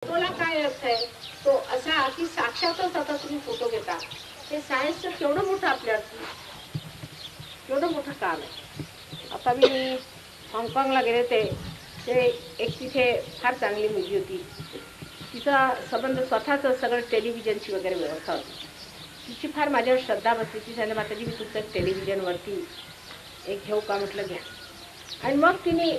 फोटोला काय अर्थ आहे तो असा की साक्षातच आता तुम्ही फोटो घेता. हे सायन्सचं केवढं मोठं आपल्यावरती केवढं मोठं काम आहे. आता मी हाँगकाँगला गेले ते एक तिथे फार चांगली मुलगी होती. तिचा संबंध स्वतःचं सगळं टेलिव्हिजनची वगैरे व्यवस्था होती. तिची फार माझ्यावर श्रद्धा बसली. ती सांगितलं माताजी मी तुमचं टेलिव्हिजनवरती एक घेऊ का? म्हटलं घ्या. आणि मग तिने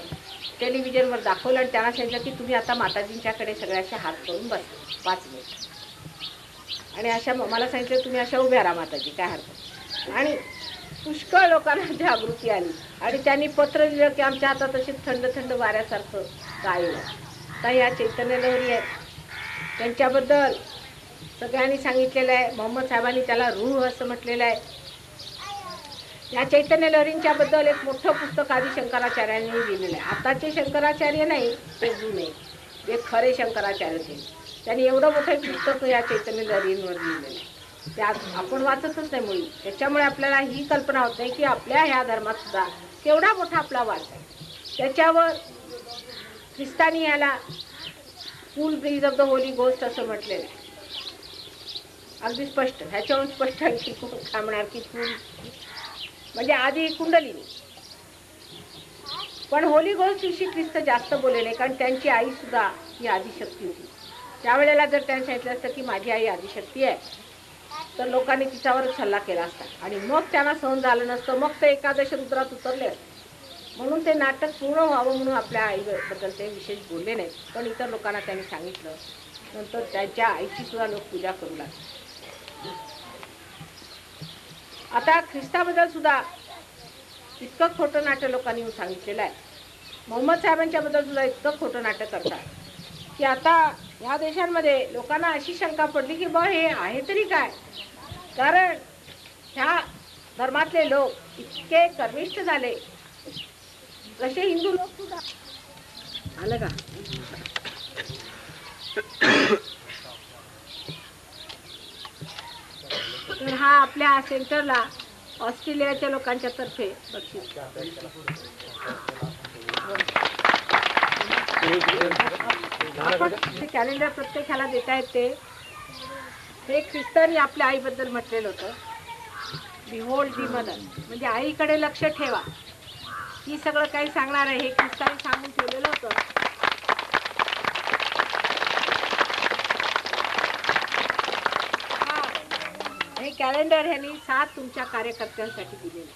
टेलिव्हिजनवर दाखवलं आणि त्यांना सांगितलं की तुम्ही आता माताजींच्याकडे सगळ्याचे हात करून बसा 5 मिनिट. आणि अशा मला सांगितलं तुम्ही अशा उभ्या राहा माताजी, काय हरकत. आणि पुष्कळ लोकांना जागृती आली आणि त्यांनी पत्र दिलं की आमच्या हातात अशी थंड थंड वाऱ्यासारखं काय आहे. आता ह्या चैतन्य लहरी आहेत त्यांच्याबद्दल सगळ्यांनी सांगितलेलं आहे. मोहम्मद साहेबांनी त्याला रूह असं म्हटलेलं आहे. या चैतन्य लहरींच्या बद्दल एक मोठं पुस्तक आदी शंकराचार्यांनी लिहिलेलं आहे. आताचे शंकराचार्य नाही, ते जुने, जे खरे शंकराचार्य ते त्यांनी एवढं मोठं पुस्तक या चैतन्य लहरींवर लिहिलेलं आहे. त्यात आपण वाचतच नाही मुळी. त्याच्यामुळे आपल्याला ही कल्पना होत नाही की आपल्या ह्या धर्मात सुद्धा केवढा मोठा आपला वास आहे. त्याच्यावर ख्रिस्तानी याला full breeze of the Holy Ghost असं म्हटलेलं आहे. अगदी स्पष्ट, ह्याच्यावरून स्पष्ट आणखी खूप थांबणार की फुल म्हणजे आधी कुंडलिनी. पण होली गोस्ट विषयी ख्रिस्त जास्त बोलले नाही, कारण त्यांची आई सुद्धा ही आदिशक्ती होती. त्यावेळेला जर त्यांनी सांगितलं असतं की माझी आई आदिशक्ती आहे तर लोकांनी तिच्यावरच हल्ला केला असता आणि मग त्यांना सहन झालं नसतं. मग ते एकादश रुद्रात उतरले असते. म्हणून ते नाटक पूर्ण व्हावं म्हणून आपल्या आईबद्दल ते विशेष बोलले नाहीत. पण इतर लोकांना त्यांनी सांगितलं. नंतर त्यांच्या आईची सुद्धा लोक पूजा करू लागले. आता ख्रिस्ताबद्दल सुद्धा इतकं खोटं नाटक लोकांनी सांगितलेलं आहे. मोहम्मद साहेबांच्याबद्दल सुद्धा इतकं खोटं नाटक करतात की आता ह्या देशांमध्ये लोकांना अशी शंका पडली की बा हे आहे तरी काय. कारण ह्या धर्मातले लोक इतके कर्मिष्ठ झाले. जसे हिंदू लोक सुद्धा आलं का. तर हा आपल्या सेंटरला ऑस्ट्रेलियाच्या लोकांच्या तर्फे बक्षीस. आपण ते कॅलेंडर प्रत्येकाला देता येते. हे ख्रिस्तांनी आपल्या आईबद्दल म्हटलेलं होतं, बिहोल्ड दी मदर, म्हणजे आईकडे लक्ष ठेवा. ही सगळं काही सांगणार आहे हे ख्रिस्तांनी सांगून ठेवलेलं होतं. हे कॅलेंडर ह्यांनी 7 तुमच्या कार्यकर्त्यांसाठी दिलेलं.